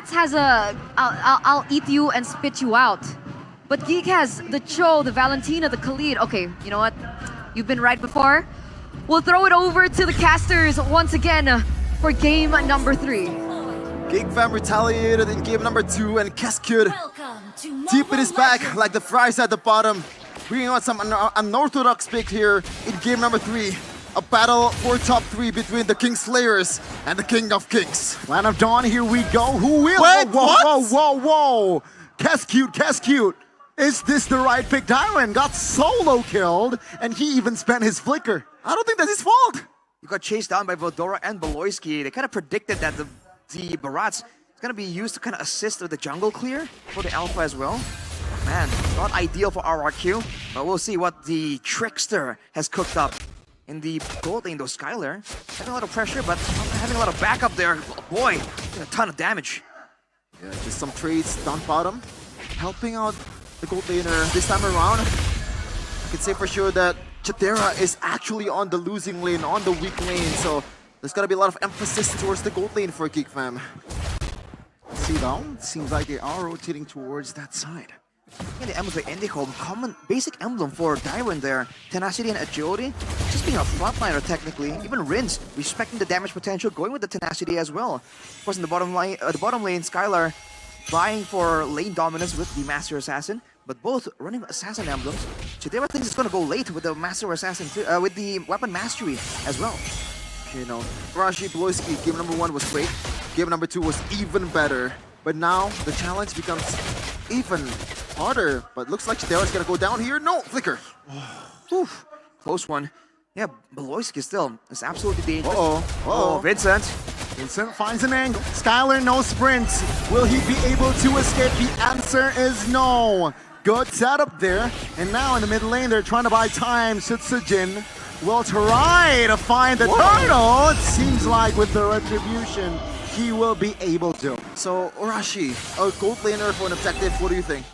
Mats has a I'll eat you and spit you out. But Geek has the Cho, the Valentina, the Khalid. Okay, you know what? You've been right before. We'll throw it over to the casters once again for game number 3. Geek fam retaliated in game number 2, and Cascade deep in his back like the fries at the bottom. Bringing on some unorthodox pick here in game number 3. A battle for top 3 between the King Slayers and the King of Kings. Land of Dawn, here we go. Who will? Wait, whoa. Cascade. Is this the right pick? Darren got solo killed, and he even spent his flicker. I don't think that's his fault. You got chased down by Veldora and Beloyski. They kind of predicted that the Barats is going to be used to kind of assist with the jungle clear for the Alpha as well. Man, not ideal for RRQ, but we'll see what the Trickster has cooked up in the gold lane, though. Skylar having a lot of pressure, but having a lot of backup there. Boy, a ton of damage. Yeah, just some trades down bottom, helping out the gold laner this time around. I can say for sure that Chadera is actually on the losing lane, on the weak lane, so there's gotta be a lot of emphasis towards the gold lane for Geek fam. See though, seems like they are rotating towards that side. Yeah, the emblems like Endicom, common basic emblem for Darwin there. Tenacity and agility, just being a frontliner technically. Even Rince respecting the damage potential, going with the tenacity as well. Of course, in the bottom lane, Skylar vying for lane dominance with the Master Assassin, but both running assassin emblems. Chidera thinks it's gonna go late with the Master Assassin too, with the weapon mastery as well. Okay, no, Rashi Beloyski, game number 1 was great. Game number 2 was even better. But now the challenge becomes even harder. But looks like Chidera's gonna go down here. No, flicker. Oof, close one. Yeah, Beloyski still is absolutely dangerous. Uh-oh. Vincent. Vincent finds an angle. Skylar, no sprints. Will he be able to escape? The answer is no. Good setup there. And now in the mid lane, they're trying to buy time. Sutsujin will try to find the turtle. It seems like with the retribution, he will be able to. So, Orashi, a gold laner for an objective, what do you think?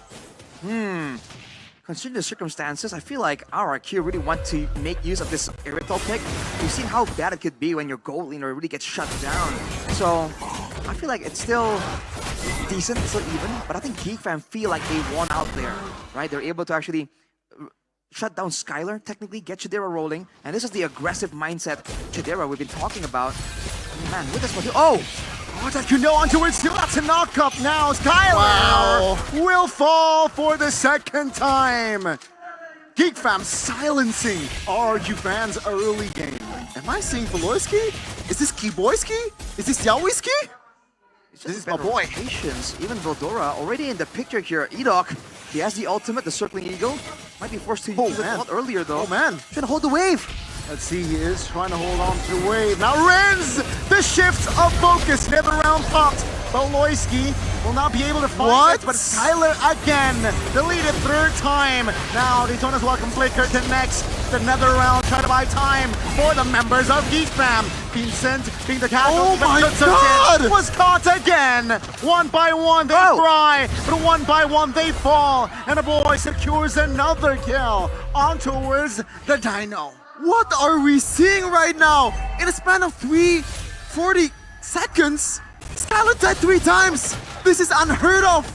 Considering the circumstances, I feel like RRQ really want to make use of this Irithel pick. We've seen how bad it could be when your gold laner really gets shut down. So, I feel like it's still decent, it's still even, but I think Geek fam feel like they won out there, right? They're able to actually shut down Skylar, technically get Chidera rolling, and this is the aggressive mindset Chidera we've been talking about. Man, with this one, That you know onto it still. That's a knock-up now. Skylar will fall for the second time. Geek fam silencing RRQ fans early game. Am I seeing Beloyski? Is this Kiboyski? Is this Yawiski? This is my boy. Patience. Even Veldora already in the picture here. Edok, he has the ultimate, the circling eagle. Might be forced to use it a lot earlier though. Oh man, trying to hold the wave. Let's see, he is trying to hold on to the wave. Now Renz, the shift of focus, never round popped. Beloyski will not be able to find it, but Skylar again, deleted third time. Now Daytona's welcome flicker to next. The nether round, try to buy time for the members of Geek fam. Vincent being the casualty, oh my God! was caught again. One by one they try, but one by one they fall. And the boy secures another kill on towards the Dino. What are we seeing right now? In a span of 40 seconds, Skylar died 3 times. This is unheard of.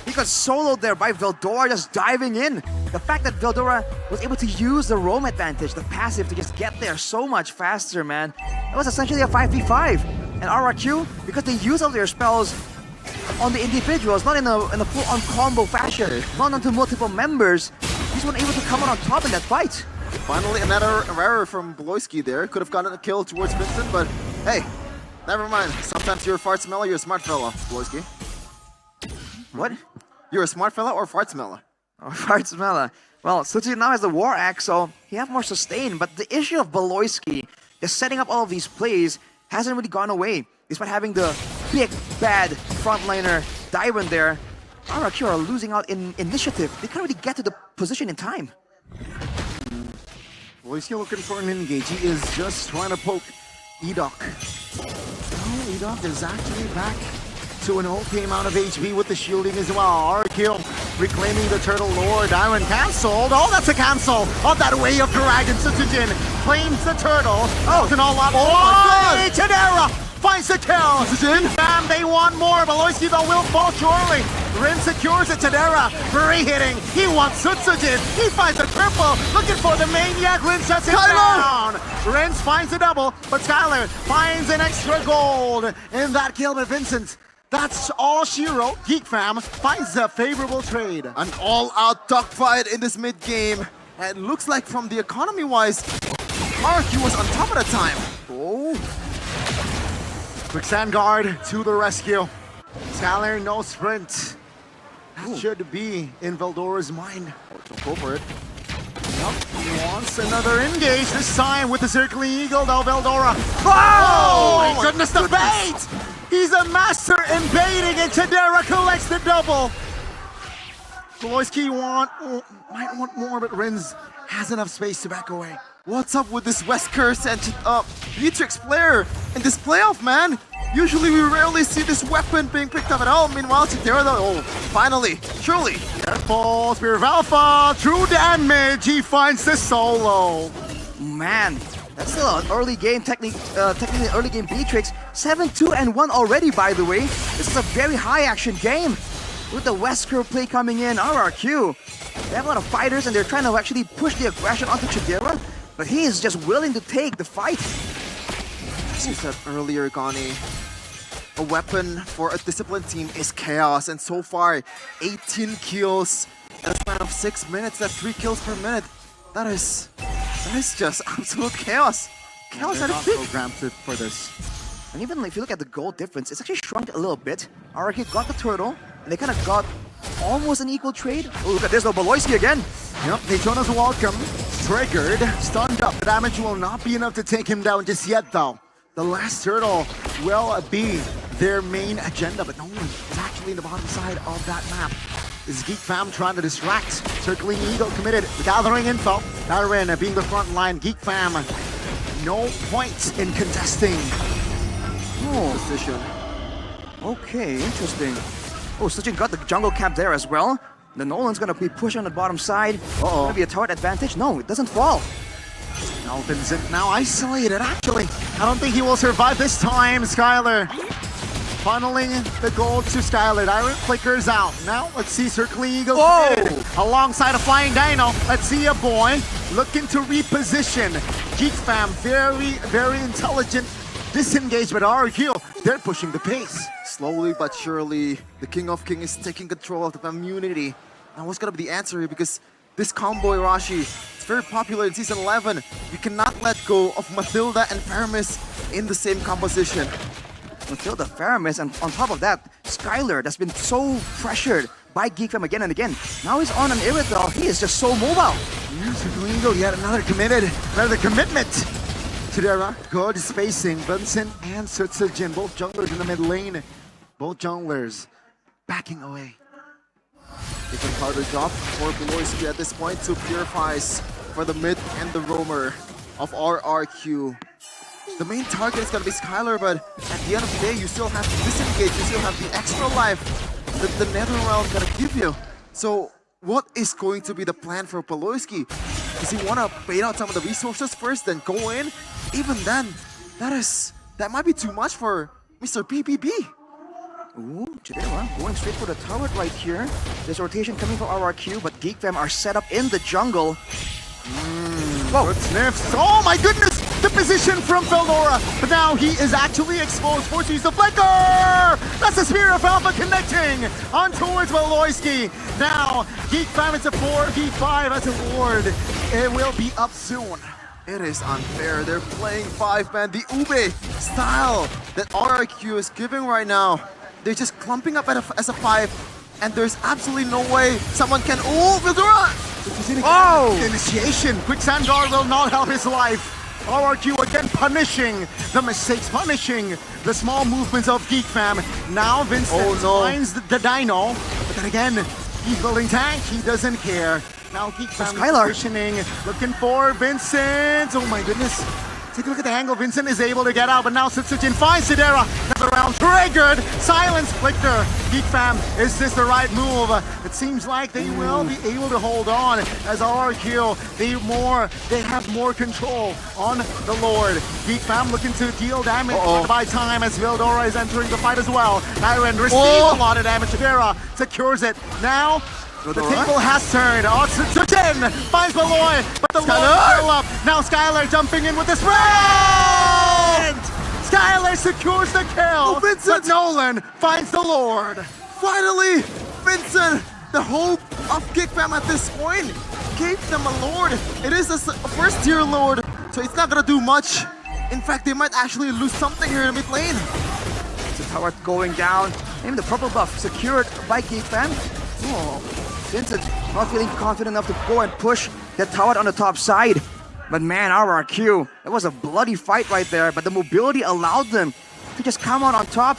He got soloed there by Veldora just diving in. The fact that Veldora was able to use the roam advantage, the passive, to just get there so much faster, man. It was essentially a 5v5. And RRQ, because they use all their spells on the individuals, not in a full-on combo fashion, not onto multiple members, he's not able to come out on top in that fight. Finally, another error from Beloyski there. Could have gotten a kill towards Vincent, but hey, never mind. Sometimes you're a fart smeller, you're a smart fella, Beloyski. What? You're a smart fella or a fart smeller? Oh, fart smeller. Well, Suchi now has the War Axe, so he have more sustain, but the issue of Beloyski, just setting up all of these plays, hasn't really gone away. Despite having the big, bad frontliner Dairon there, RRQ are losing out in initiative. They can't really get to the position in time. Beloyski looking for an engage. He is just trying to poke Edok. Oh, Edok is actually back to an okay amount of HP with the shielding as well. RRQ reclaiming the Turtle Lord. Iron cancelled. Oh, that's a cancel of that Way of Dragon. Sutsujin claims the turtle. Oh, it's an all-out. Oh, Chidera finds the kill. Bam, they want more, but Loisky though will fall shortly. Rin secures it. Tadera, free hitting. He wants Sutsujin. He finds a triple, looking for the maniac. Rin shuts him down. Rins finds a double, but Skylar finds an extra gold in that kill by Vincent. That's all she wrote. Geek Fam finds a favorable trade. An all-out dogfight in this mid-game. And it looks like from the economy-wise, RRQ was on top of the time. Oh. Quicksand guard to the rescue. Skylar, no sprint. That should be in Veldora's mind. Don't go for it. Nope, he wants another engage, this time with the circling eagle, though, Veldora. Oh, my goodness, the bait! He's a master in baiting, and Tadera collects the double. Koloisky might want more, but Rins has enough space to back away. What's up with this West Curse and Beatrix player in this playoff, man? Usually we rarely see this weapon being picked up at all. Meanwhile, Chidera, oh, finally, surely. Careful, Spear of Alpha, true damage, he finds the solo. Man, that's still an early game, technically early game Beatrix. 7-2 and 1 already, by the way. This is a very high action game. With the Wesker play coming in, RRQ. They have a lot of fighters and they're trying to actually push the aggression onto Chidera, but he is just willing to take the fight. As you said earlier, Gani, a weapon for a disciplined team is chaos, and so far, 18 kills in a span of 6 minutes. That's 3 kills per minute. That is just absolute chaos. Chaos at its peak. Programmed for this. And even if you look at the goal difference, it's actually shrunk a little bit. RRQ got the turtle, and they kind of got almost an equal trade. Oh, look at this though, Beloisky again. Yep, Daytona's welcome. Triggered, stunned up. The damage will not be enough to take him down just yet, though. The last turtle will be their main agenda, but no one's actually in the bottom side of that map. This is Geek Fam trying to distract. Circling Eagle committed, gathering info. Darren being the front line. Geek Fam, no point in contesting. Oh, Position. okay, interesting. Oh, Sujin got the jungle camp there as well. The Nolan's gonna be pushed on the bottom side. Gonna be a turret advantage. No, it doesn't fall. Now Vincent now isolated, actually. I don't think he will survive this time, Skylar. Funneling the gold to Skylar. Iron flickers out. Now let's see Circling Eagle committed. Alongside a Flying Dino. Let's see a boy looking to reposition. Geek Fam, very, very intelligent. Disengaged, but RRQ, they're pushing the pace. Slowly but surely, the King of King is taking control of the community. Now what's gonna be the answer here? Because this combo, Rashi, it's very popular in Season 11. You cannot let go of Mathilda and Faramis in the same composition. Mathilda, Faramis, and on top of that, Skylar that's been so pressured by Geek Fam again and again. Now he's on an Irithel. He is just so mobile. Circling Eagle, yet another commitment. Tadera, good spacing. Vincent and Sutsujin, both junglers in the mid lane. Both junglers backing away. Even harder job for Beloisky at this point to purifies for the mid and the roamer of RRQ. The main target is gonna be Skylar, but at the end of the day, you still have to disengage, you still have the extra life that the Netherrealm gonna give you. So what is going to be the plan for Beloisky? Does he wanna bait out some of the resources first, then go in? Even then, that might be too much for Mr. BBB. Ooh, Chidera going straight for the turret right here. There's rotation coming from RRQ, but Geek Fam are set up in the jungle. Good sniffs. Oh my goodness! The position from Veldora, but now he is actually exposed. Forced to use the flicker! That's the Spear of Alpha connecting on towards Beloisky. Now, Geek Fam is a 4v5 as a ward. It will be up soon. It is unfair. They're playing 5-man, the Ube style that RRQ is giving right now. They're just clumping up as a 5, and there's absolutely no way someone can. Oh, Veldora! Oh! Initiation. Quicksand Guard will not help his life. RRQ again punishing the mistakes, punishing the small movements of Geek Fam. Now Vincent finds the Dino, but then again, he's building tank. He doesn't care. Now Geek Fam Skylar positioning, looking for Vincent. Oh my goodness. Take a look at the angle. Vincent is able to get out, but now Setsujin finds Sidera. Comes around, triggered. Silence Flicker. Geek Fam, is this the right move? It seems like they will be able to hold on as RRQ. They have more control on the Lord. Geek Fam looking to deal damage by time as Vildora is entering the fight as well. Tyron receives a lot of damage. Sidera secures it. Now, the table has turned. Setsujin finds Beloy, but the Lord still up. Now Skylar jumping in with the spread! Skylar secures the kill, but Nolan finds the Lord. Finally, Vincent, the hope of Geek Fam at this point, gave them a Lord. It is a first tier Lord, so it's not gonna do much. In fact, they might actually lose something here in the mid lane. The tower going down. Maybe the purple buff secured by Geek Fam. Oh, Vincent not feeling confident enough to go and push that tower on the top side. But man, RRQ, it was a bloody fight right there, but the mobility allowed them to just come out on top.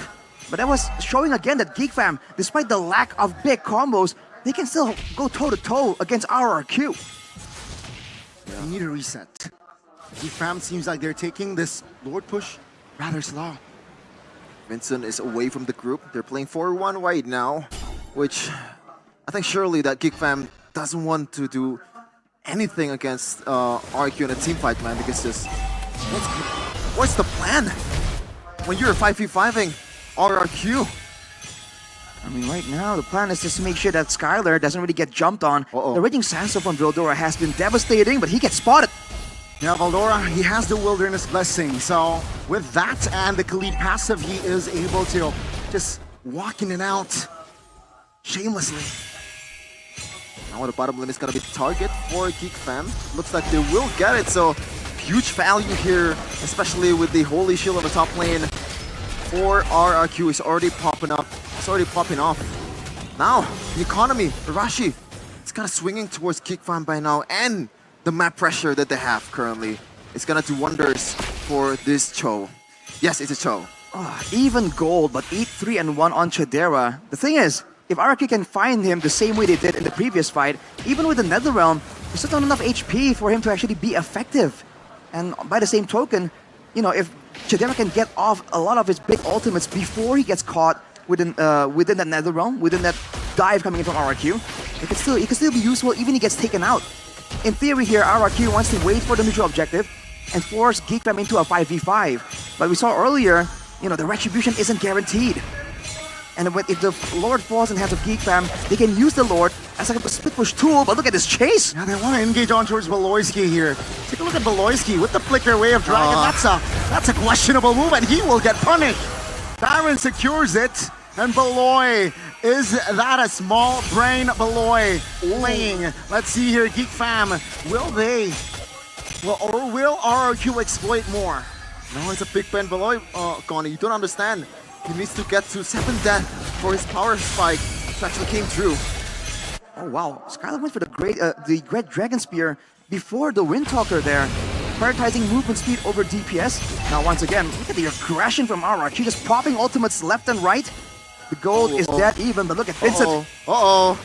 But that was showing again that Geek Fam, despite the lack of big combos, they can still go toe-to-toe against RRQ. They need a reset. Geek Fam seems like they're taking this Lord push rather slow. Vincent is away from the group. They're playing 4-1 right now, which I think surely that Geek Fam doesn't want to do anything against RRQ in a team fight, man, because just what's the plan when you're 5v5ing RRQ? I mean, right now, the plan is just to make sure that Skylar doesn't really get jumped on. The Raging Sandstorm from Vildora has been devastating, but he gets spotted. Yeah, Vildora, he has the Wilderness Blessing, so with that and the Khalid passive, he is able to just walk in and out shamelessly. Now the bottom lane is gonna be the target for Geek Fam. Looks like they will get it, so huge value here, especially with the Holy Shield on the top lane. For RRQ is already popping up. It's already popping off. Now, the economy, Rashi, it's kind of swinging towards Geek Fam by now, and the map pressure that they have currently. It's gonna do wonders for this Cho. Yes, it's a Cho. Even gold, but 8-3-1 on Chidera. The thing is, if RRQ can find him the same way they did in the previous fight, even with the Netherrealm, there's still not enough HP for him to actually be effective. And by the same token, you know, if Chidera can get off a lot of his big ultimates before he gets caught within that Netherrealm, within that dive coming in from RRQ, it can still be useful even if he gets taken out. In theory here, RRQ wants to wait for the mutual objective and force Geek Fam into a 5v5. But we saw earlier, you know, the retribution isn't guaranteed. And if the Lord falls in the hands of Geek Fam, they can use the Lord as like a split push tool, but look at this chase! Yeah, they want to engage on towards Beloyski here. Take a look at Beloyski with the flicker way of dragon. That's a questionable move, and he will get punished. Baron secures it, and Beloy, is that a small brain Beloy playing? Let's see here, Geek Fam, will RRQ exploit more? No, it's a big Ben Beloy, Connie, you don't understand. He needs to get to 7 death for his power spike to actually came through. Oh wow, Skylar went for the Great Dragon Spear before the Windtalker there, prioritizing movement speed over DPS. Now once again, look at the aggression from RRQ, just popping ultimates left and right. The gold is dead even, but look at Vincent. Oh,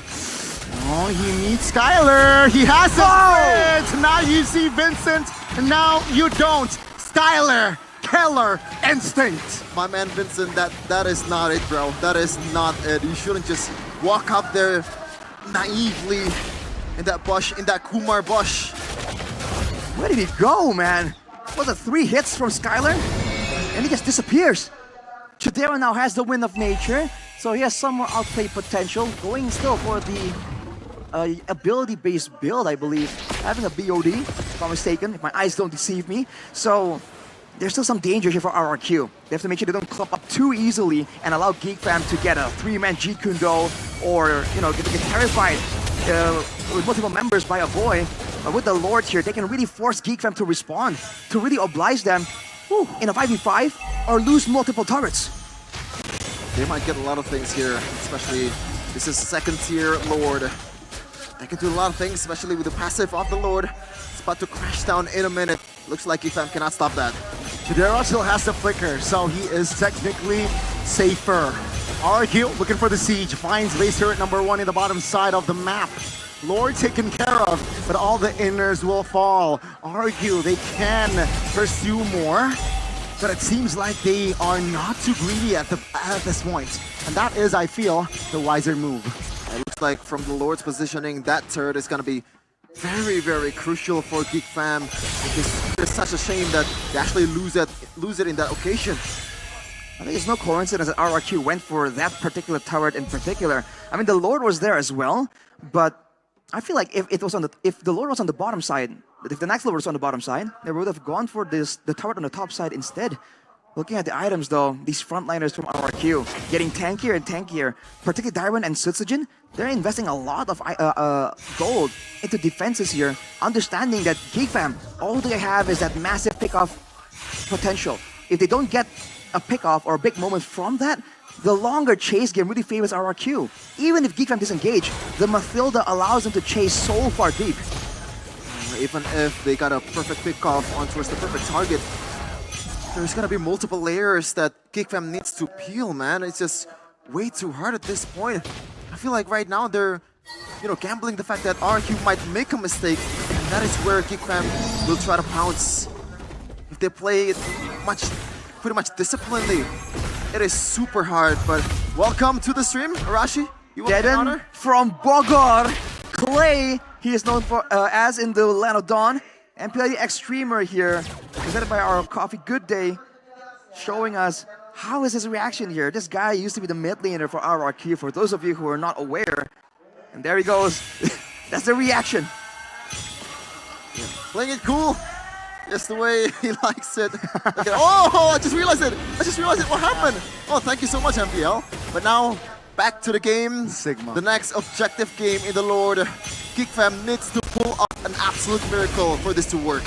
he needs Skylar. He has it. Now you see Vincent, and now you don't. Skylar, killer instinct. My man Vincent, that is not it, bro. That is not it. You shouldn't just walk up there naively in that bush, in that Kumar bush. Where did he go, man? Was it 3 hits from Skylar? And he just disappears. Chidera now has the Wind of Nature, so he has some more outplay potential, going still for the ability-based build, I believe. Having a BOD, if I'm mistaken, if my eyes don't deceive me. So there's still some danger here for RRQ. They have to make sure they don't clump up too easily and allow Geek Fam to get a 3-man Jeet Kune Do, or, you know, get terrified with multiple members by a boy. But with the Lord here, they can really force Geek Fam to respond, to really oblige them in a 5v5 or lose multiple turrets. They might get a lot of things here, especially this is 2nd tier Lord. They can do a lot of things, especially with the passive of the Lord. It's about to crash down in a minute. Looks like Geek Fam cannot stop that. Chidera still has the flicker, so he is technically safer. RRQ looking for the siege, finds base turret number 1 in the bottom side of the map. Lord taken care of, but all the inners will fall. RRQ, they can pursue more, but it seems like they are not too greedy at this point. And that is, I feel, the wiser move. It looks like from the Lord's positioning, that turret is going to be very, very crucial for Geek Fam. It's such a shame that they actually lose it in that occasion. I think it's no coincidence that RRQ went for that particular turret in particular. I mean, the Lord was there as well, but I feel like if the Lord was on the bottom side, if the next Lord was on the bottom side, they would have gone for the turret on the top side instead. Looking at the items though, these frontliners from RRQ getting tankier and tankier, particularly Darwin and Sutsujin, they're investing a lot of gold into defenses here, understanding that Geek Fam, all they have is that massive pickoff potential. If they don't get a pickoff or a big moment from that, the longer chase game really favors RRQ. Even if Geek Fam disengage, the Mathilda allows them to chase so far deep. Even if they got a perfect pickoff on towards the perfect target, there's gonna be multiple layers that Geek Fam needs to peel, man. It's just way too hard at this point. I feel like right now they're, gambling the fact that RRQ might make a mistake, and that is where Geek Fam will try to pounce. If they play it pretty much disciplinedly, it is super hard. But welcome to the stream, Arashi. You want the honor? From Bogor, Clay, he is known for as in the Land of Dawn. MPL Extremer here, presented by our Coffee Good Day, showing us how is his reaction here. This guy used to be the mid laner for RRQ, for those of you who are not aware. And there he goes. That's the reaction. Yeah. Playing it cool. Just the way he likes it. Okay. Oh, I just realized it. What happened? Oh, thank you so much, MPL. But now, back to the game. Sigma. The next objective game in the Lord. Geek Fam needs to pull up an absolute miracle for this to work.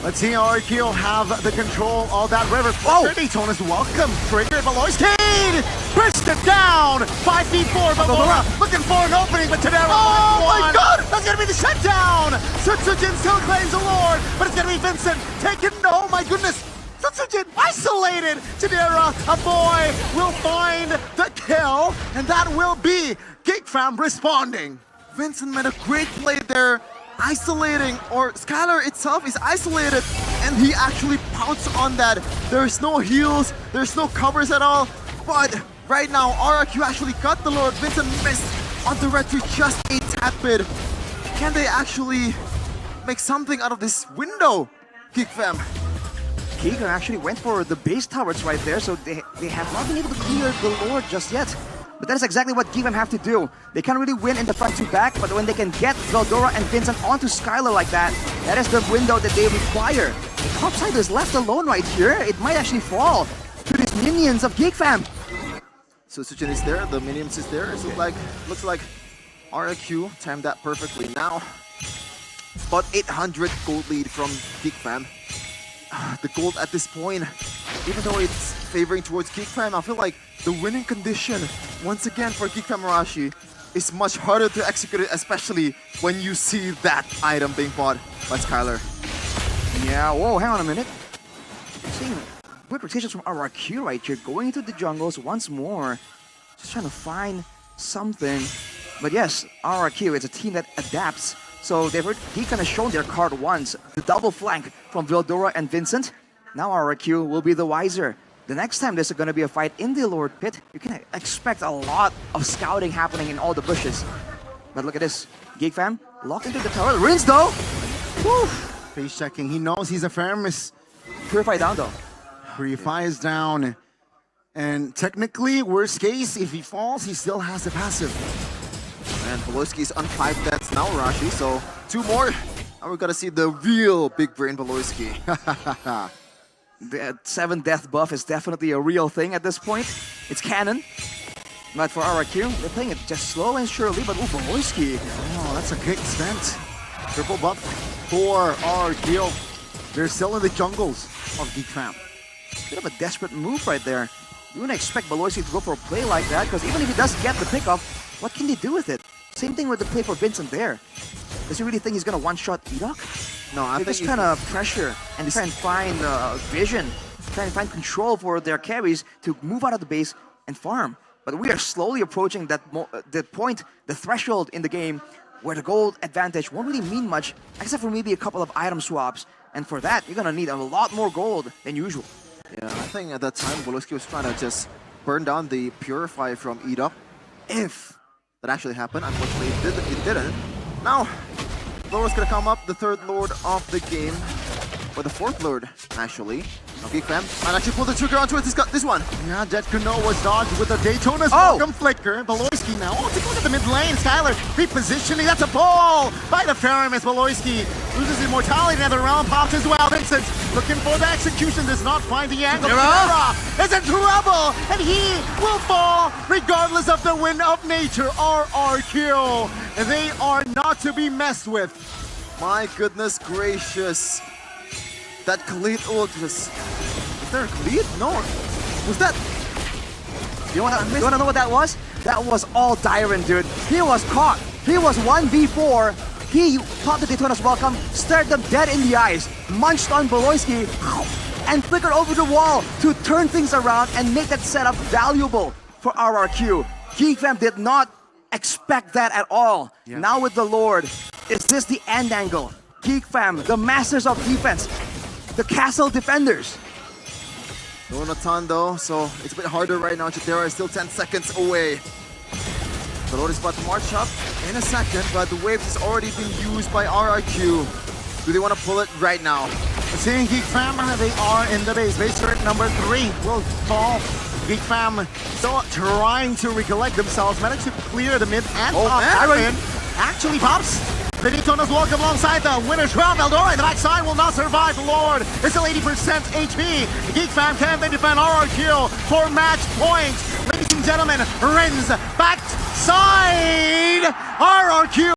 Let's see RRQ have the control of that river. Oh! Daytona is welcome. Trigger Veloicki! Pushed it down! 5v4, Valora looking for an opening, but Tadera. Oh my god! That's gonna be the shutdown! Sutsujin still claims the Lord, but it's gonna be Vincent taken. Oh my goodness! Sutsujin isolated! Tadera, a boy, will find the kill, and that will be Geek Fam responding. Vincent made a great play there, isolating, or Skylar itself is isolated, and he actually pounced on that. There's no heals, there's no covers at all, but right now RRQ actually got the Lord. Vincent missed on the retreat just a tad bit. Can they actually make something out of this window, Geek Fam? Geek actually went for the base towers right there, so they have not been able to clear the Lord just yet. But that is exactly what Geek Fam have to do. They can't really win in the front to back, but when they can get Veldora and Vincent onto Skylar like that, that is the window that they require. The top side is left alone right here. It might actually fall to these minions of Geek Fam. Sutsujin is there, the minions is there. It looks like RRQ timed that perfectly. Now, about 800 gold lead from Geek Fam. The gold at this point, even though it's favoring towards Geek Fam, I feel like the winning condition, once again for Geek Fam Arashi, is much harder to execute it, especially when you see that item being bought by Skylar. Yeah, whoa, hang on a minute. Seeing good rotations from RRQ right here, going into the jungles once more. Just trying to find something. But yes, RRQ is a team that adapts. So Geek Fam has shown their card once. The double flank from Veldora and Vincent. Now RRQ will be the wiser. The next time there's going to be a fight in the Lord Pit, you can expect a lot of scouting happening in all the bushes. But look at this. Geek Fam locked into the tower. Rinse though! Woo! Face checking. He knows he's a Faramis. Purify down though. Purify is down. And technically, worst case, if he falls, he still has the passive. And Veloicki is on 5 deaths now, Rashi, so 2 more. Now we're gonna see the real big brain Veloicki. The 7 death buff is definitely a real thing at this point. It's canon. But for RRQ, they're playing it just slow and surely, but Veloicki. Oh, that's a great stint. Triple buff for RRQ. They're still in the jungles of Geek Fam. Bit of a desperate move right there. You wouldn't expect Veloicki to go for a play like that, because even if he does get the pickoff, what can they do with it? Same thing with the play for Vincent there. Does he really think he's gonna one-shot Edok? No, I think just kind of pressure and try and find vision, try and find control for their carries to move out of the base and farm. But we are slowly approaching that point, the threshold in the game where the gold advantage won't really mean much, except for maybe a couple of item swaps. And for that, you're gonna need a lot more gold than usual. Yeah, I think at that time, Woloski was trying to just burn down the Purify from Edok. If that actually happened, unfortunately it didn't. Now, Lord's gonna come up, the third Lord of the game. Or the fourth Lord, actually. Now, Geek Fam might actually pull the trigger onto it. He's got this one. Yeah, Jet Kuno was dodged with a Daytona's Oh! welcome flicker. Beloyski now. Oh, take a look at the mid lane. Skylar repositioning. That's a ball by the Ferrum as Beloyski loses immortality. Another round pops as well. Vincent looking for the execution. Does not find the angle. Ferra is in trouble, and he will fall regardless of the wind of nature. RRQ. They are not to be messed with. My goodness gracious. That Khalid ult just... Is there a Khalid? No. Was that... You wanna know what that was? That was all Dyron, dude. He was caught. He was 1v4. He caught the Daytona's welcome, stared them dead in the eyes, munched on Beloyski, and flickered over the wall to turn things around and make that setup valuable for RRQ. Geek Fam did not expect that at all. Yeah. Now with the Lord, is this the end angle? Geek Fam, the masters of defense, the castle defenders. Doing a ton though, so it's a bit harder right now. Chitera is still 10 seconds away. The Lord is about to march up in a second, but the wave has already been used by RRQ. Do they want to pull it right now? Seeing Geek Fam, they are in the base. Base turret number 3 will fall. Geek Fam still trying to recollect themselves. Managed to clear the mid and top. man. Tyron actually pops. The Daytona's welcome alongside the winner's round. Eldora in the backside will not survive. The Lord is still 80% HP. Geek Fam can they defend RRQ for match point. Ladies and gentlemen, Ren's backside. RRQ